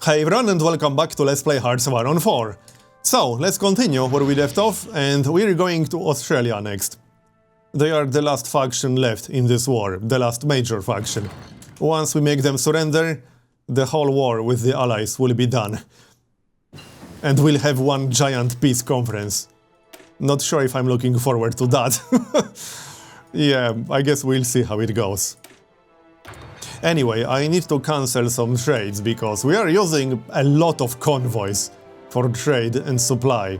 Hey everyone and welcome back to Let's Play HoI4. So, let's continue where we left off, and we're going to Australia next. They are the last faction left in this war, the last major faction. Once we make them surrender, the whole war with the allies will be done. And we'll have one giant peace conference. Not sure if I'm looking forward to that. Yeah, I guess we'll see how it goes. Anyway, I need to cancel some trades because we are using a lot of convoys for trade and supply.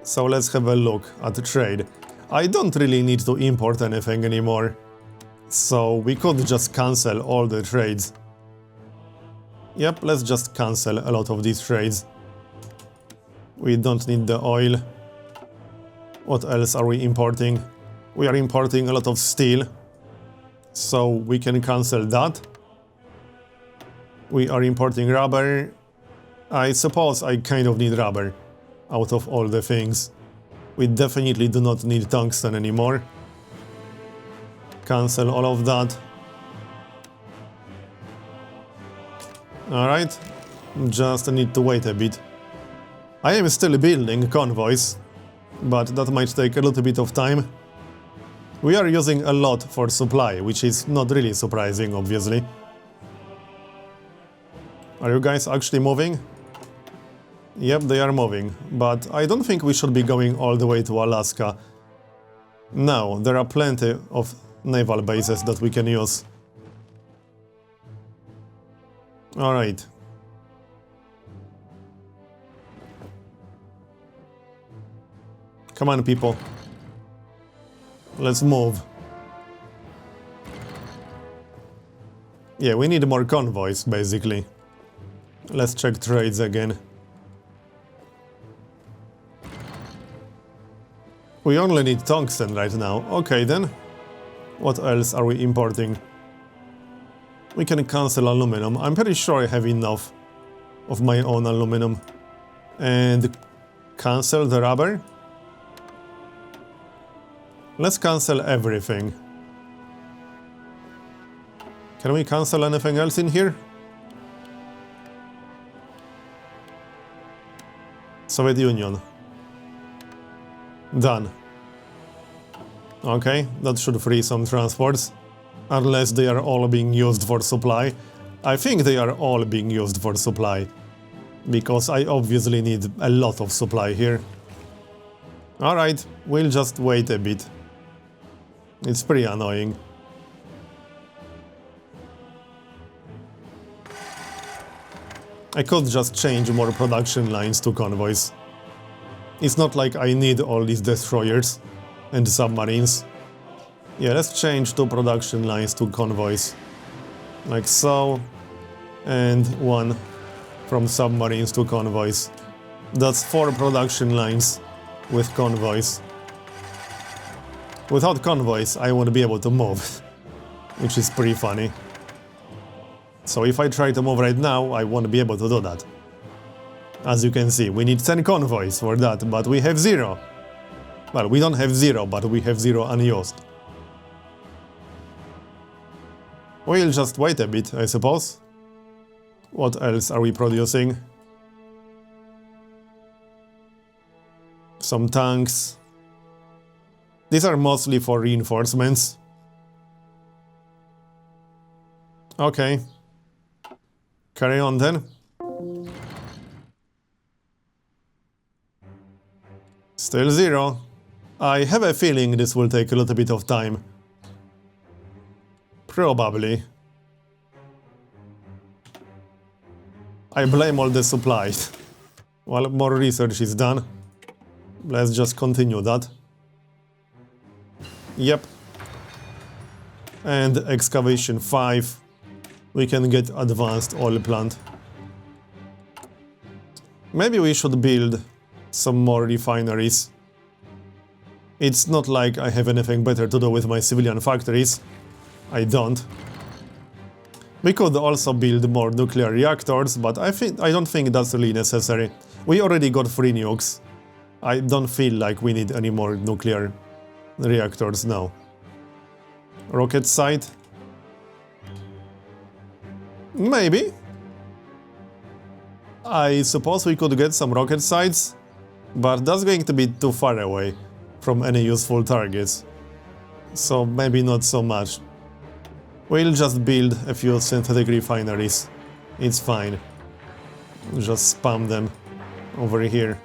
So let's have a look at the trade. I don't really need to import anything anymore, so we could just cancel all the trades. Yep, let's just cancel a lot of these trades. We don't need the oil. What else are we importing? We are importing a lot of steel, so we can cancel that. We are importing rubber. I suppose I kind of need rubber out of all the things. We definitely do not need tungsten anymore. Cancel all of that. Alright, just need to wait a bit. I am still building convoys, but that might take a little bit of time. We are using a lot for supply, which is not really surprising, obviously. Are you guys actually moving? Yep, they are moving, but I don't think we should be going all the way to Alaska. No, there are plenty of naval bases that we can use. Alright. Come on, people. Let's move. Yeah, we need more convoys, basically. Let's check trades again. We only need tungsten right now. Okay, then. What else are we importing? We can cancel aluminum. I'm pretty sure I have enough of my own aluminum. And cancel the rubber. Let's cancel everything. Can we cancel anything else in here? Soviet Union. Done. Okay, that should free some transports. Unless they are all being used for supply. I think they are all being used for supply. Because I obviously need a lot of supply here. Alright, we'll just wait a bit. It's pretty annoying. I could just change more production lines to convoys. It's not like I need all these destroyers and submarines. Yeah, let's change two production lines to convoys. Like so. And one from submarines to convoys. That's 4 production lines with convoys. Without convoys, I won't be able to move, which is pretty funny. So if I try to move right now, I won't be able to do that. As you can see, we need 10 convoys for that, but we have 0. Well, we don't have 0, but we have 0 unused. We'll just wait a bit, I suppose. What else are we producing? Some tanks. These are mostly for reinforcements. Okay. Carry on then. Still 0. I have a feeling this will take a little bit of time. Probably. I blame all the supply. Well, more research is done. Let's just continue that. Yep. And excavation 5. We can get advanced oil plant. Maybe we should build some more refineries. It's not like I have anything better to do with my civilian factories. I don't. We could also build more nuclear reactors, but I don't think that's really necessary. We already got 3 nukes. I don't feel like we need any more nuclear reactors now. Rocket site? Maybe. I suppose we could get some rocket sites, but that's going to be too far away from any useful targets. So maybe not so much. We'll just build a few synthetic refineries. It's fine. Just spam them over here.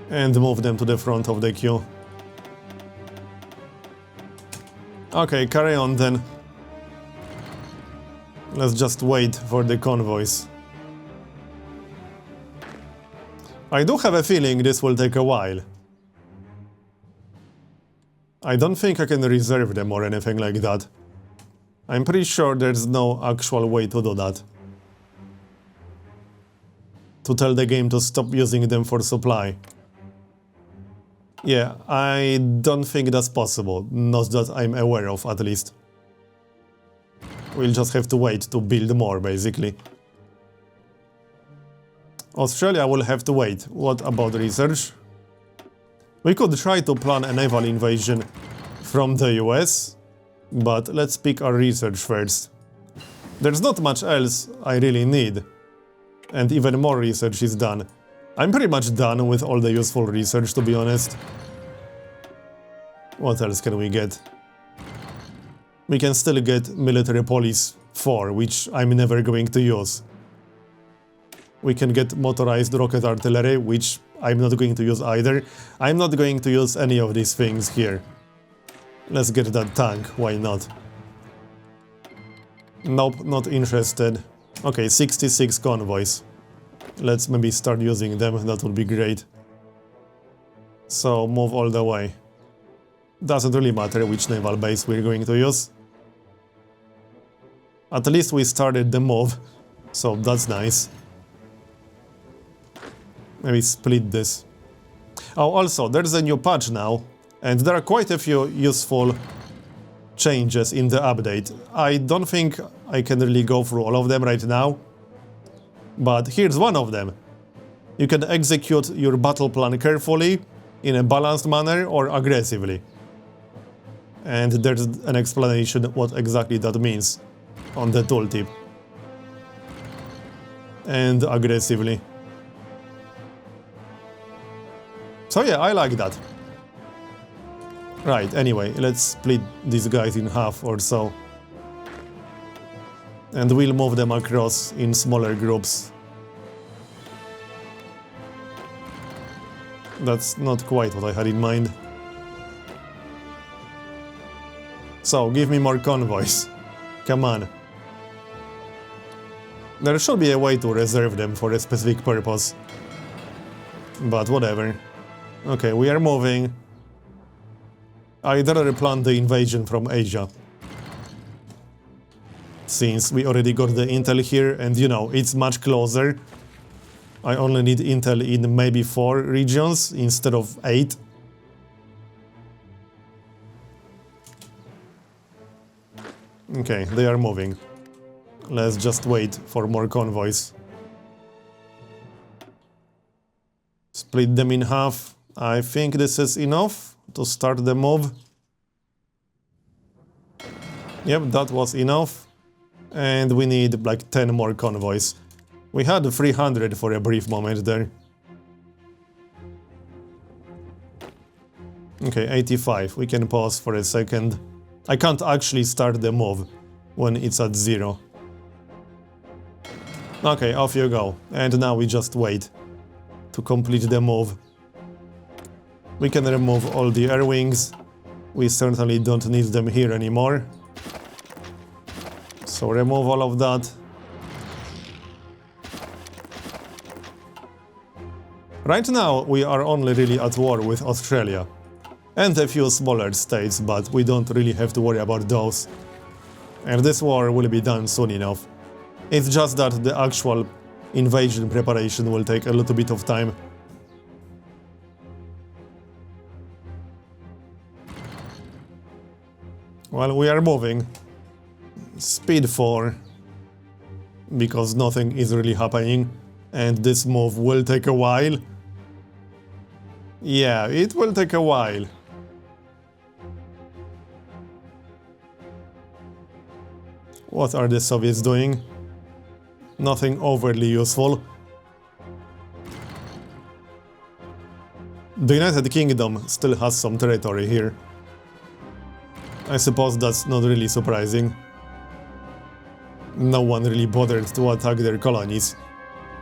And move them to the front of the queue. Okay, carry on then. Let's just wait for the convoys. I do have a feeling this will take a while. I don't think I can reserve them or anything like that. I'm pretty sure there's no actual way to do that. To tell the game to stop using them for supply. Yeah, I don't think that's possible. Not that I'm aware of, at least. We'll just have to wait to build more, basically. Australia will have to wait. What about research? We could try to plan a naval invasion from the US, but let's pick our research first. There's not much else I really need, and even more research is done. I'm pretty much done with all the useful research, to be honest. What else can we get? We can still get Military Police 4, which I'm never going to use. We can get motorized rocket artillery, which I'm not going to use either. I'm not going to use any of these things here. Let's get that tank, why not? Nope, not interested. Okay, 66 convoys. Let's maybe start using them, that would be great. So, move all the way. Doesn't really matter which naval base we're going to use. At least we started the move, so that's nice. Maybe split this. Oh, also, there's a new patch now, and there are quite a few useful changes in the update. I don't think I can really go through all of them right now, but here's one of them. You can execute your battle plan carefully, in a balanced manner, or aggressively. And there's an explanation what exactly that means on the tooltip. And aggressively. So yeah, I like that. Right, anyway, let's split these guys in half or so. And we'll move them across in smaller groups. That's not quite what I had in mind. So, give me more convoys. Come on. There should be a way to reserve them for a specific purpose. But whatever. Okay, we are moving. I'd rather plan the invasion from Asia. Since we already got the intel here, and you know, it's much closer. I only need intel in maybe 4 regions instead of 8. Okay, they are moving. Let's just wait for more convoys. Split them in half. I think this is enough to start the move. Yep, that was enough. And we need like 10 more convoys. We had 300 for a brief moment there. Okay, 85. We can pause for a second. I can't actually start the move when it's at 0. Okay, off you go. And now we just wait to complete the move. We can remove all the air wings. We certainly don't need them here anymore. So remove all of that. Right now we are only really at war with Australia. And a few smaller states, but we don't really have to worry about those. And this war will be done soon enough. It's just that the actual invasion preparation will take a little bit of time. Well, we are moving. Speed 4. Because nothing is really happening. And this move will take a while. Yeah, it will take a while. What are the Soviets doing? Nothing overly useful. The United Kingdom still has some territory here. I suppose that's not really surprising. No one really bothered to attack their colonies,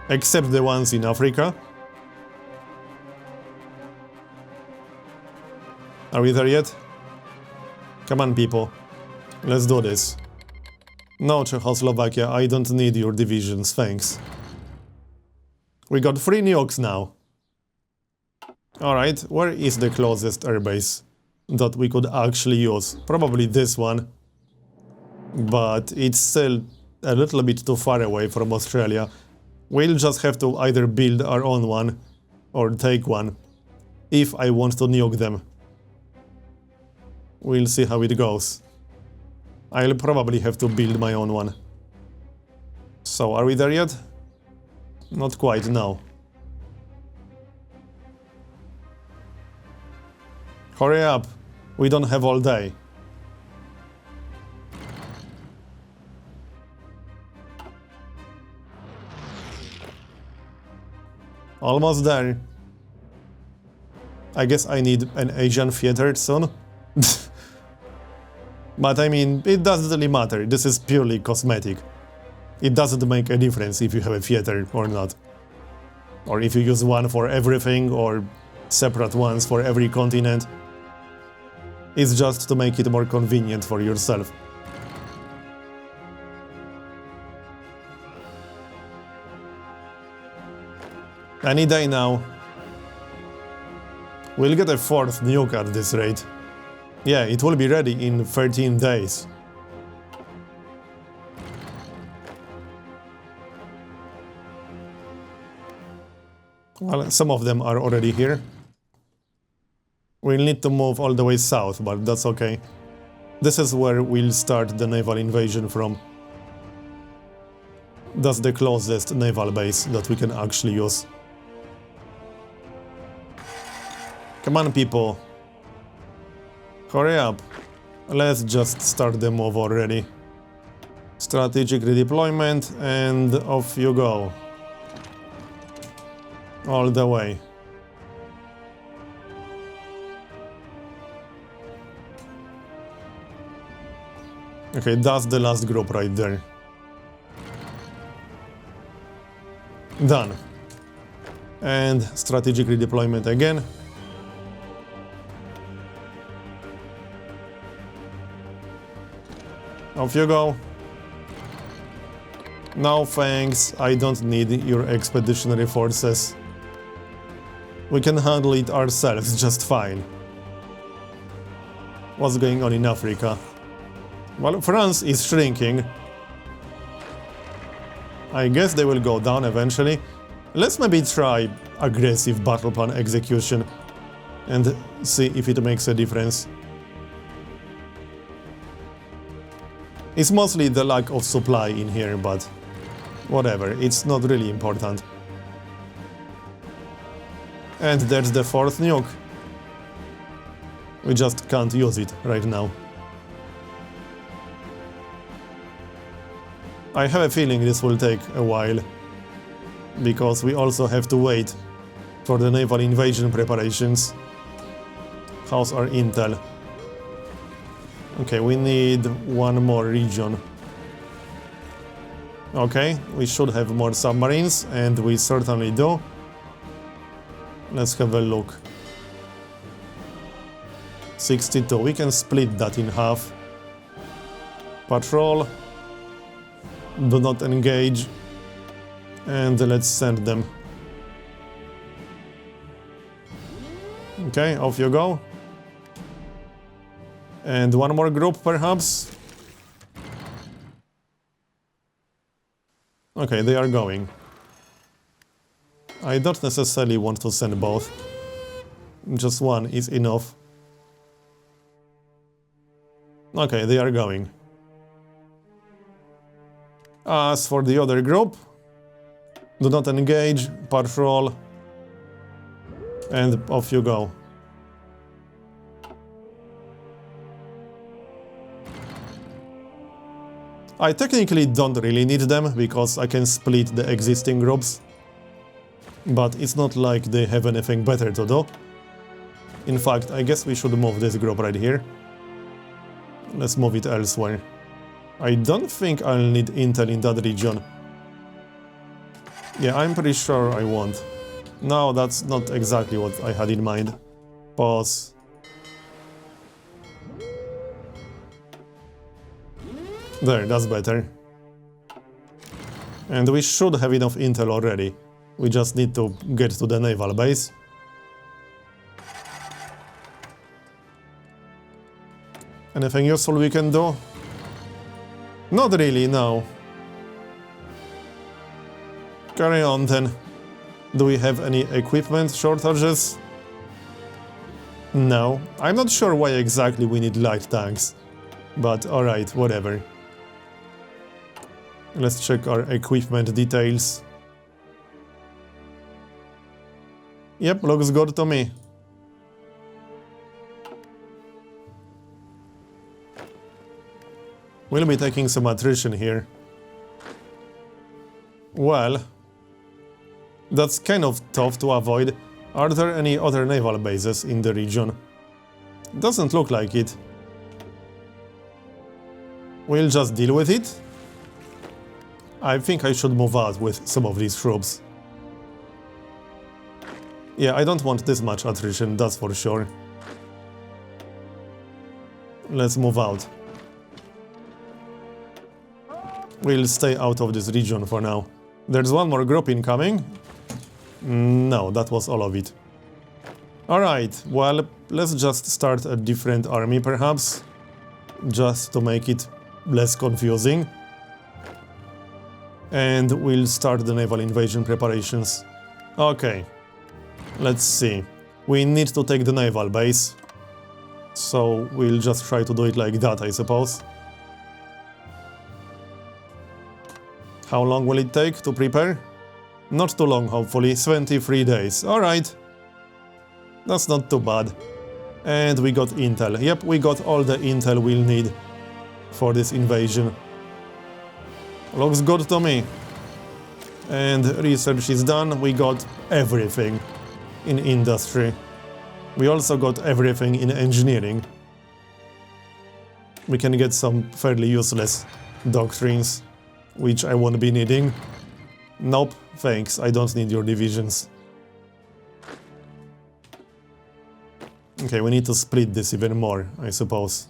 except the ones in Africa. Are we there yet? Come on, people. Let's do this. No, Czechoslovakia, I don't need your divisions, thanks. We got 3 nukes now. Alright, where is the closest airbase that we could actually use? Probably this one. But it's still a little bit too far away from Australia. We'll just have to either build our own one or take one, if I want to nuke them. We'll see how it goes. I'll probably have to build my own one. So, are we there yet? Not quite, no. Hurry up! We don't have all day. Almost there. I guess I need an Asian theater soon. But I mean, it doesn't really matter. This is purely cosmetic. It doesn't make a difference if you have a theater or not. Or if you use one for everything or separate ones for every continent. It's just to make it more convenient for yourself. Any day now. We'll get a 4th nuke at this rate. Yeah, it will be ready in 13 days. Well, some of them are already here. We'll need to move all the way south, but that's okay. This is where we'll start the naval invasion from. That's the closest naval base that we can actually use. Come on, people. Hurry up. Let's just start the move already. Strategic redeployment, and off you go. All the way. Okay, that's the last group right there. Done. And strategic redeployment again. Off you go. No thanks, I don't need your expeditionary forces. We can handle it ourselves just fine. What's going on in Africa? Well, France is shrinking. I guess they will go down eventually. Let's maybe try aggressive battle plan execution and see if it makes a difference. It's mostly the lack of supply in here, but whatever, it's not really important. And there's the 4th nuke. We just can't use it right now. I have a feeling this will take a while, because we also have to wait for the naval invasion preparations. How's our intel? Okay, we need one more region. Okay, we should have more submarines, and we certainly do. Let's have a look. 62, we can split that in half. Patrol. Do not engage. And let's send them. Okay, off you go. And one more group, perhaps? Okay, they are going. I don't necessarily want to send both. Just one is enough. Okay, they are going. As for the other group, do not engage, patrol, and off you go. I technically don't really need them, because I can split the existing groups. But it's not like they have anything better to do. In fact, I guess we should move this group right here. Let's move it elsewhere. I don't think I'll need intel in that region. Yeah, I'm pretty sure I won't. No, that's not exactly what I had in mind. Pause. There, that's better. And we should have enough intel already. We just need to get to the naval base. Anything useful we can do? Not really, no. Carry on then. Do we have any equipment shortages? No. I'm not sure why exactly we need light tanks. But alright, whatever. Let's check our equipment details. Yep, looks good to me. We'll be taking some attrition here. Well, that's kind of tough to avoid. Are there any other naval bases in the region? Doesn't look like it. We'll just deal with it. I think I should move out with some of these troops. Yeah, I don't want this much attrition, that's for sure. Let's move out. We'll stay out of this region for now. There's one more group incoming. No, that was all of it. Alright, well, let's just start a different army perhaps. Just to make it less confusing. And we'll start the naval invasion preparations. Okay, let's see. We need to take the naval base. So we'll just try to do it like that, I suppose. How long will it take to prepare? Not too long, hopefully. 23 days. Alright. That's not too bad. And we got intel. Yep, we got all the intel we'll need for this invasion. Looks good to me. And research is done. We got everything in industry. We also got everything in engineering. We can get some fairly useless doctrines, which I won't be needing. Nope, thanks, I don't need your divisions. Okay, we need to split this even more, I suppose.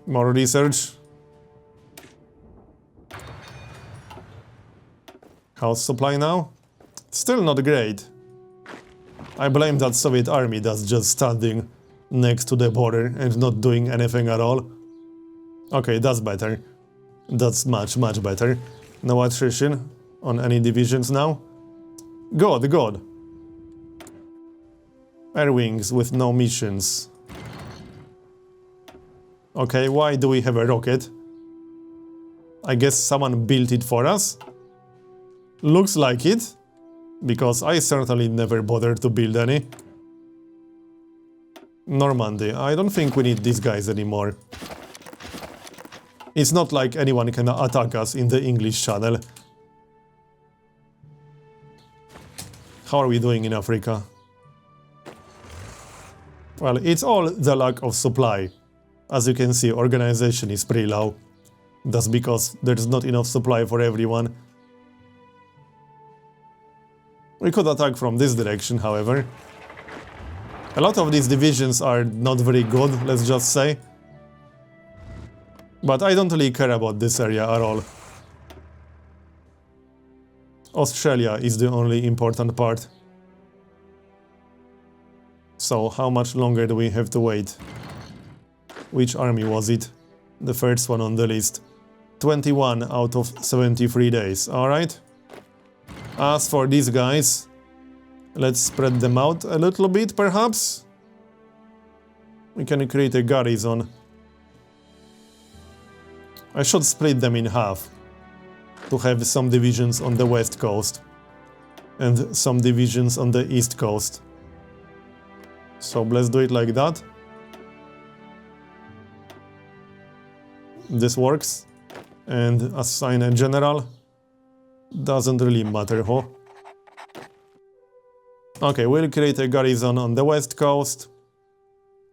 More research. House supply now? Still not great. I blame that Soviet army that's just standing next to the border and not doing anything at all. Okay, that's better. That's much, much better. No attrition on any divisions now. Good, good. Air wings with no missions. Okay, why do we have a rocket? I guess someone built it for us? Looks like it, because I certainly never bothered to build any. Normandy, I don't think we need these guys anymore. It's not like anyone can attack us in the English Channel. How are we doing in Africa? Well, it's all the lack of supply. As you can see, organization is pretty low. That's because there's not enough supply for everyone. We could attack from this direction, however. A lot of these divisions are not very good, let's just say. But I don't really care about this area at all. Australia is the only important part. So, how much longer do we have to wait? Which army was it? The first one on the list. 21 out of 73 days, alright? As for these guys, let's spread them out a little bit, perhaps? We can create a garrison. I should split them in half, to have some divisions on the west coast and some divisions on the east coast. So let's do it like that. this works. And assign a general. Doesn't really matter who. Okay, we'll create a garrison on the west coast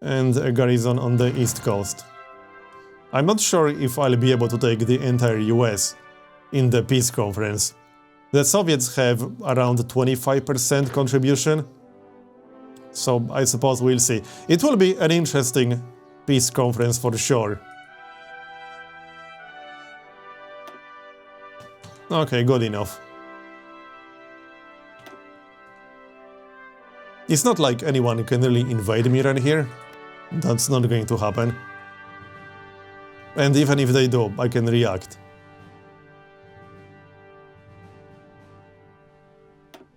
and a garrison on the east coast. I'm not sure if I'll be able to take the entire US in the peace conference. The Soviets have around 25% contribution, so I suppose we'll see. It will be an interesting peace conference for sure. Okay, good enough. It's not like anyone can really invade me right here. That's not going to happen. And even if they do, I can react.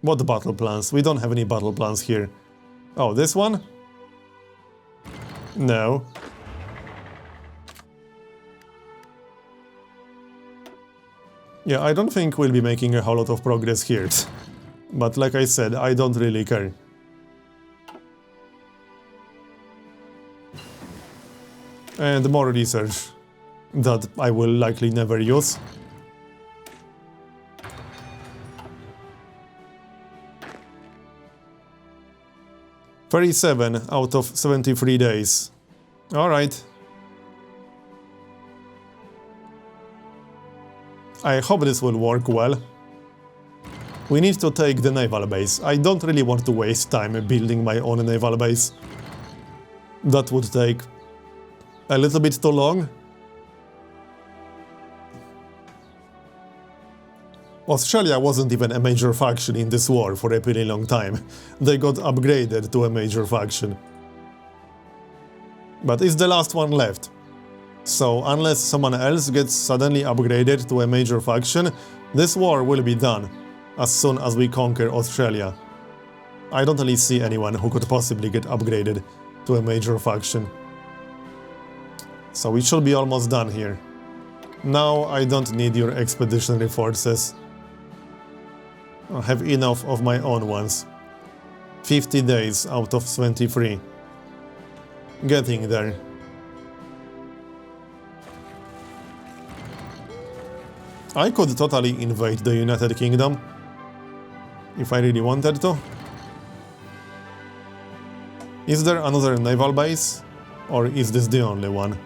What battle plans? We don't have any battle plans here. Oh, this one? No. Yeah, I don't think we'll be making a whole lot of progress here. But like I said, I don't really care. And more research that I will likely never use. "37 out of 73 days. Alright. I hope this will work well. We need to take the naval base. I don't really want to waste time building my own naval base. That would take a little bit too long. Australia wasn't even a major faction in this war for a pretty long time. They got upgraded to a major faction. But it's the last one left. So unless someone else gets suddenly upgraded to a major faction, this war will be done as soon as we conquer Australia. I don't really see anyone who could possibly get upgraded to a major faction. So we should be almost done here. Now I don't need your expeditionary forces. I have enough of my own ones. 50 days out of 23. Getting there. I could totally invade the United Kingdom if I really wanted to. Is there another naval base? Or is this the only one?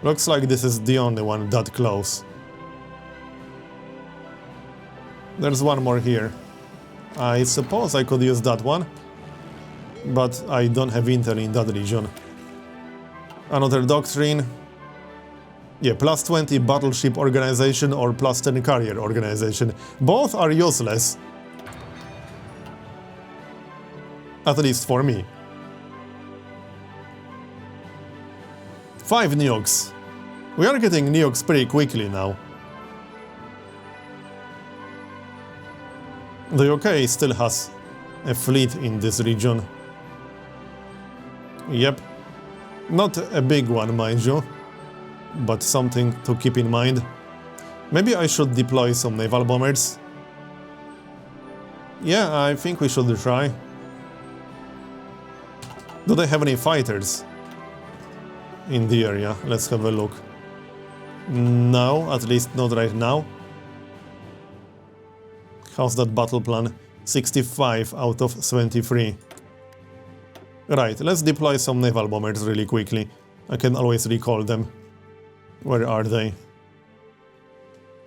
Looks like this is the only one that close. There's one more here. I suppose I could use that one, but I don't have intel in that region. Another doctrine. Yeah, plus 20 battleship organization or plus 10 carrier organization. Both are useless. At least for me. 5 nukes. We are getting nukes pretty quickly now. The UK still has a fleet in this region. Yep. Not a big one, mind you, but something to keep in mind. Maybe I should deploy some naval bombers. Yeah, I think we should try. Do they have any fighters in the area? Let's have a look. No, at least not right now. How's that battle plan? 65 out of 73. Right, let's deploy some naval bombers really quickly. I can always recall them. Where are they?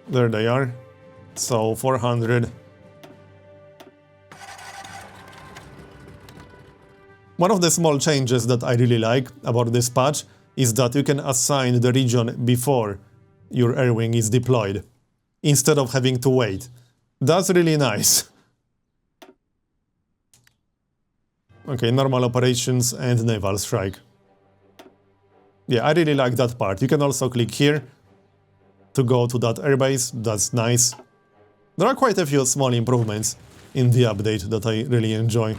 There they are. So 400. One of the small changes that I really like about this patch is that you can assign the region before your air wing is deployed, instead of having to wait. That's really nice. Okay, normal operations and naval strike. Yeah, I really like that part. You can also click here to go to that airbase. That's nice. There are quite a few small improvements in the update that I really enjoy.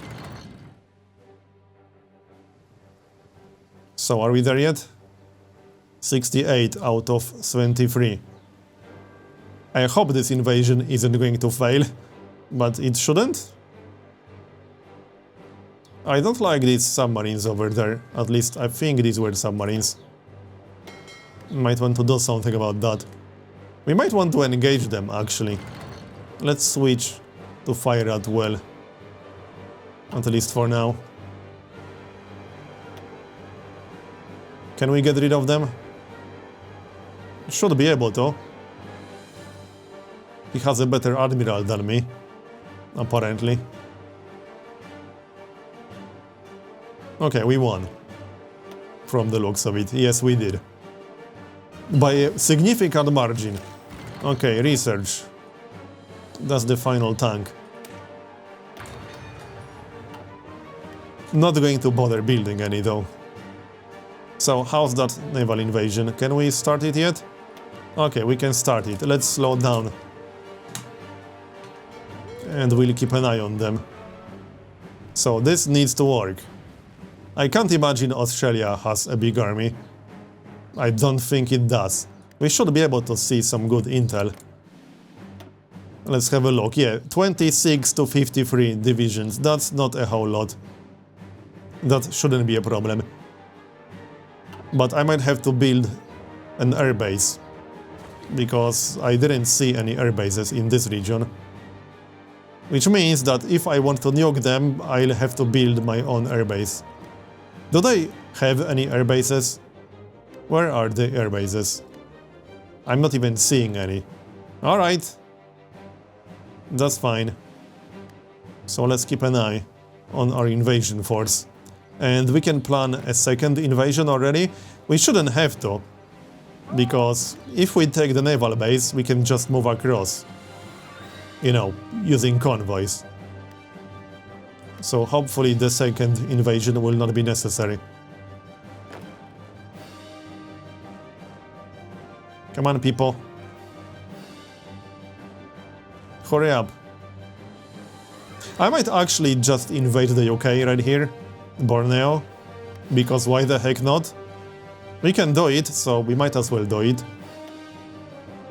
So, are we there yet? 68 out of 73. I hope this invasion isn't going to fail, but it shouldn't. I don't like these submarines over there. At least I think these were submarines. Might want to do something about that. We might want to engage them, actually. Let's switch to fire at will. At least for now. Can we get rid of them? Should be able to. He has a better admiral than me, apparently. Okay, we won. From the looks of it. Yes, we did. By a significant margin. Okay, research. That's the final tank. Not going to bother building any though. So, how's that naval invasion? Can we start it yet? Okay, we can start it. Let's slow down. And we'll keep an eye on them. So, this needs to work. I can't imagine Australia has a big army. I don't think it does. We should be able to see some good intel. Let's have a look. Yeah, 26 to 53 divisions. That's not a whole lot. That shouldn't be a problem. But I might have to build an airbase. Because I didn't see any airbases in this region. Which means that if I want to nuke them, I'll have to build my own airbase. Do they have any airbases? Where are the airbases? I'm not even seeing any. Alright. That's fine. So let's keep an eye on our invasion force. And we can plan a second invasion already. We shouldn't have to. Because if we take the naval base, we can just move across. You know, using convoys. So hopefully the second invasion will not be necessary. Come on, people. Hurry up. I might actually just invade the UK right here. Borneo. Because why the heck not? We can do it, so we might as well do it.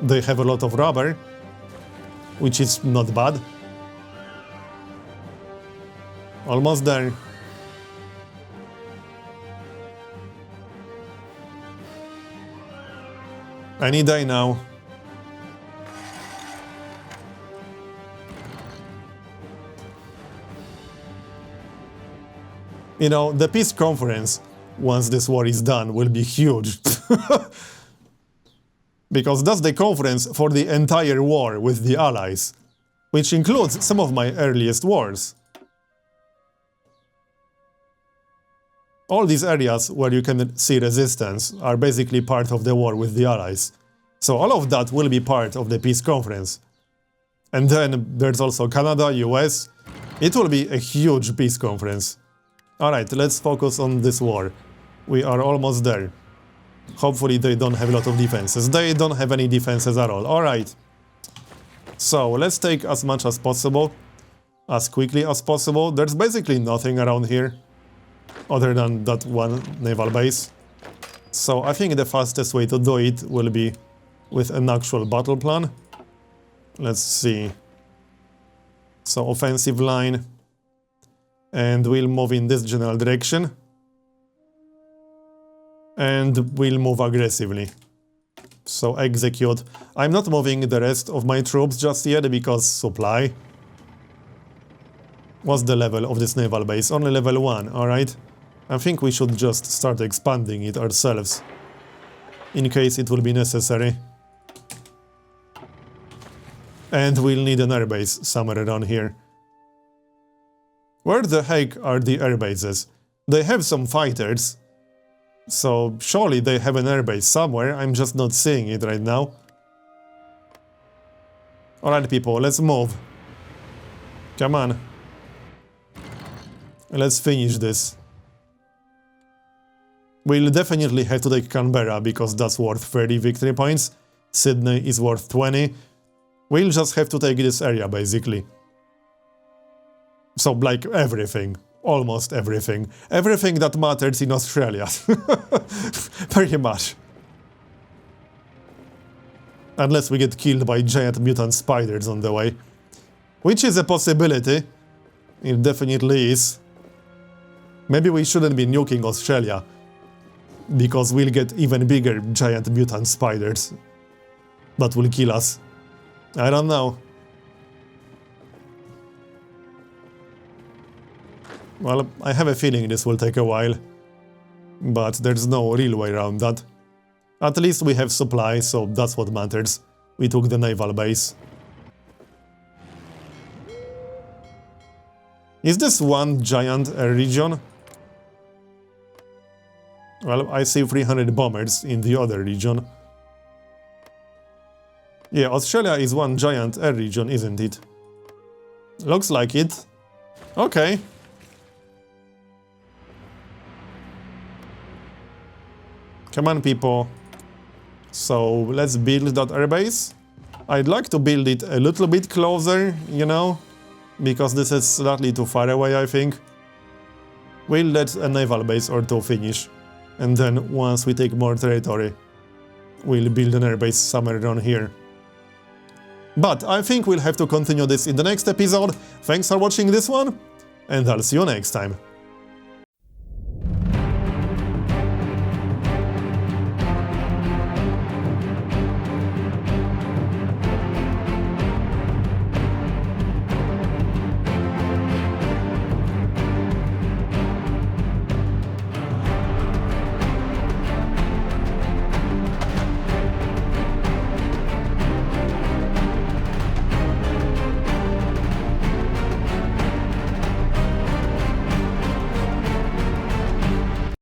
They have a lot of rubber. Which is not bad. Almost there. Any day now. You know, the peace conference, once this war is done, will be huge. Because that's the conference for the entire war with the Allies, which includes some of my earliest wars. All these areas where you can see resistance are basically part of the war with the Allies. So all of that will be part of the peace conference. And then there's also Canada, US. It will be a huge peace conference. Alright, let's focus on this war. We are almost there. Hopefully they don't have a lot of defenses. They don't have any defenses at all. Alright. So, let's take as much as possible. As quickly as possible. There's basically nothing around here. Other than that one naval base. So, I think the fastest way to do it will be with an actual battle plan. Let's see. So, offensive line. And we'll move in this general direction. And we'll move aggressively. So execute. I'm not moving the rest of my troops just yet because supply. What's the level of this naval base? Only level 1, alright? I think we should just start expanding it ourselves. In case it will be necessary. And we'll need an airbase somewhere around here. Where the heck are the airbases? They have some fighters. So, surely they have an airbase somewhere, I'm just not seeing it right now. Alright people, let's move. Come on. Let's finish this. We'll definitely have to take Canberra because that's worth 30 victory points. Sydney is worth 20. We'll just have to take this area basically. So, like everything. Almost everything. Everything that matters in Australia. Pretty much. Unless we get killed by giant mutant spiders on the way. Which is a possibility. It definitely is. Maybe we shouldn't be nuking Australia. because we'll get even bigger giant mutant spiders that will kill us. I don't know. Well, I have a feeling this will take a while, but there's no real way around that. At least we have supply, so that's what matters. We took the naval base. Is this one giant air region? Well, I see 300 bombers in the other region. Yeah, Australia is one giant air region, isn't it? Looks like it. Okay. Come on, people. So, let's build that airbase. I'd like to build it a little bit closer, you know, because this is slightly too far away, I think. We'll let a naval base or two finish. And then, once we take more territory, we'll build an airbase somewhere around here. But I think we'll have to continue this in the next episode. Thanks for watching this one, and I'll see you next time.